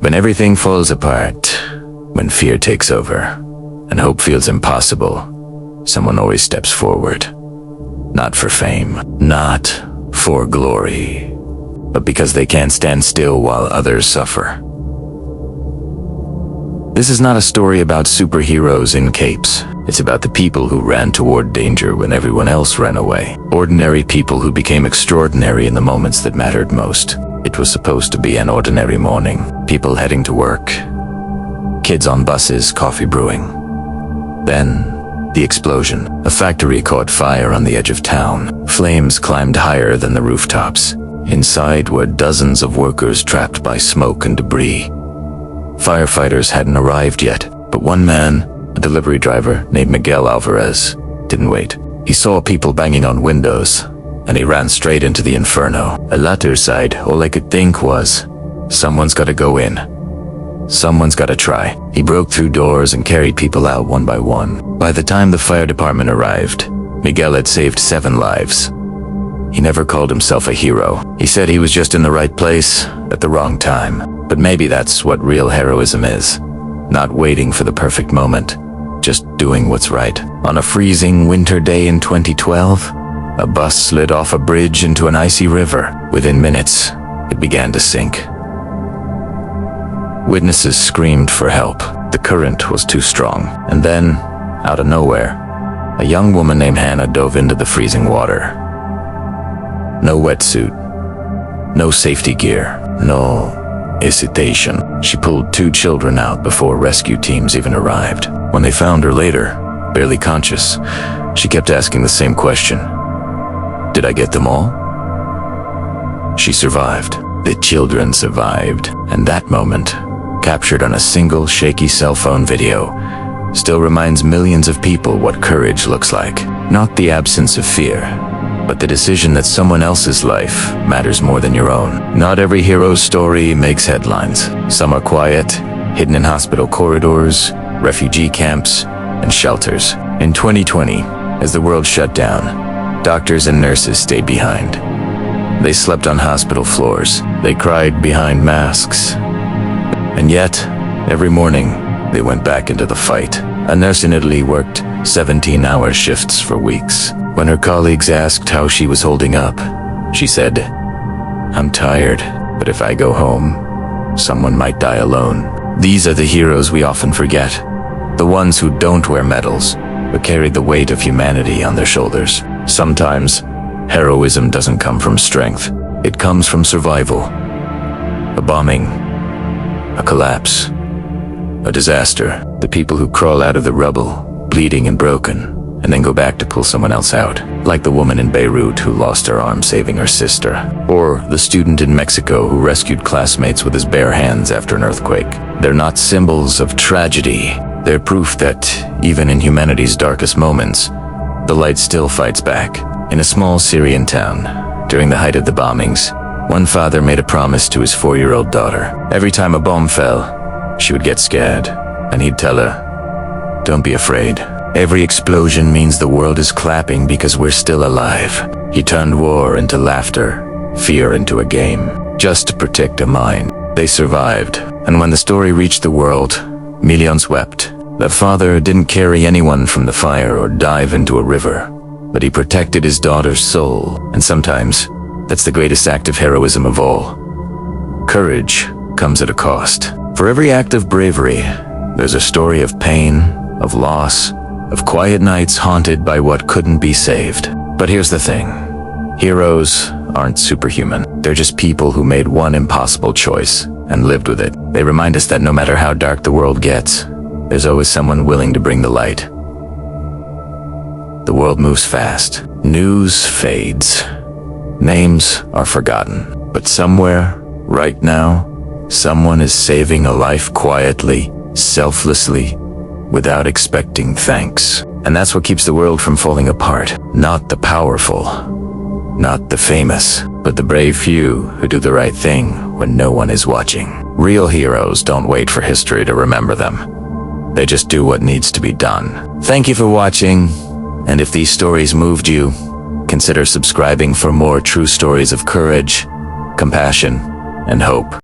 When everything falls apart, when fear takes over, and hope feels impossible, someone always steps forward. Not for fame, not for glory, but because they can't stand still while others suffer. This is not a story about superheroes in capes. It's about the people who ran toward danger when everyone else ran away. Ordinary people who became extraordinary in the moments that mattered most. It was supposed to be an ordinary morning. People heading to work. Kids on buses, coffee brewing. Then, the explosion. A factory caught fire on the edge of town. Flames climbed higher than the rooftops. Inside were dozens of workers trapped by smoke and debris. Firefighters hadn't arrived yet, but one man, a delivery driver named Miguel Alvarez, didn't wait. He saw people banging on windows, and he ran straight into the inferno. At latter side, all I could think was, someone's gotta go in. Someone's gotta try. He broke through doors and carried people out one by one. By the time the fire department arrived, Miguel had saved 7 lives. He never called himself a hero. He said he was just in the right place at the wrong time. But maybe that's what real heroism is. Not waiting for the perfect moment, just doing what's right. On a freezing winter day in 2012, a bus slid off a bridge into an icy river. Within minutes, it began to sink. Witnesses screamed for help. The current was too strong. And then, out of nowhere, a young woman named Hannah dove into the freezing water. No wetsuit, no safety gear, no hesitation. She pulled 2 children out before rescue teams even arrived. When they found her later, barely conscious, she kept asking the same question. Did I get them all? She survived. The children survived. And that moment, captured on a single shaky cell phone video, still reminds millions of people what courage looks like. Not the absence of fear, but the decision that someone else's life matters more than your own. Not every hero's story makes headlines. Some are quiet, hidden in hospital corridors, refugee camps, and shelters. In 2020, as the world shut down, doctors and nurses stayed behind. They slept on hospital floors. They cried behind masks. And yet, every morning, they went back into the fight. A nurse in Italy worked 17-hour shifts for weeks. When her colleagues asked how she was holding up, she said, "I'm tired, but if I go home, someone might die alone." These are the heroes we often forget. The ones who don't wear medals, but carry the weight of humanity on their shoulders. Sometimes, heroism doesn't come from strength. It comes from survival. A bombing, a collapse, a disaster. The people who crawl out of the rubble, bleeding and broken, and then go back to pull someone else out. Like the woman in Beirut who lost her arm saving her sister. Or the student in Mexico who rescued classmates with his bare hands after an earthquake. They're not symbols of tragedy. They're proof that, even in humanity's darkest moments, the light still fights back. In a small Syrian town, during the height of the bombings, one father made a promise to his 4-year-old daughter. Every time a bomb fell, she would get scared, and he'd tell her, "Don't be afraid. Every explosion means the world is clapping because we're still alive." He turned war into laughter, fear into a game, just to protect a mind. They survived, and when the story reached the world, millions wept. The father didn't carry anyone from the fire or dive into a river, but he protected his daughter's soul. And sometimes, that's the greatest act of heroism of all. Courage comes at a cost. For every act of bravery, there's a story of pain, of loss, of quiet nights haunted by what couldn't be saved. But here's the thing. Heroes aren't superhuman. They're just people who made one impossible choice and lived with it. They remind us that no matter how dark the world gets, there's always someone willing to bring the light. The world moves fast. News fades. Names are forgotten. But somewhere, right now, someone is saving a life quietly, selflessly, without expecting thanks. And that's what keeps the world from falling apart. Not the powerful, not the famous, but the brave few who do the right thing when no one is watching. Real heroes don't wait for history to remember them. They just do what needs to be done. Thank you for watching, and if these stories moved you, consider subscribing for more true stories of courage, compassion, and hope.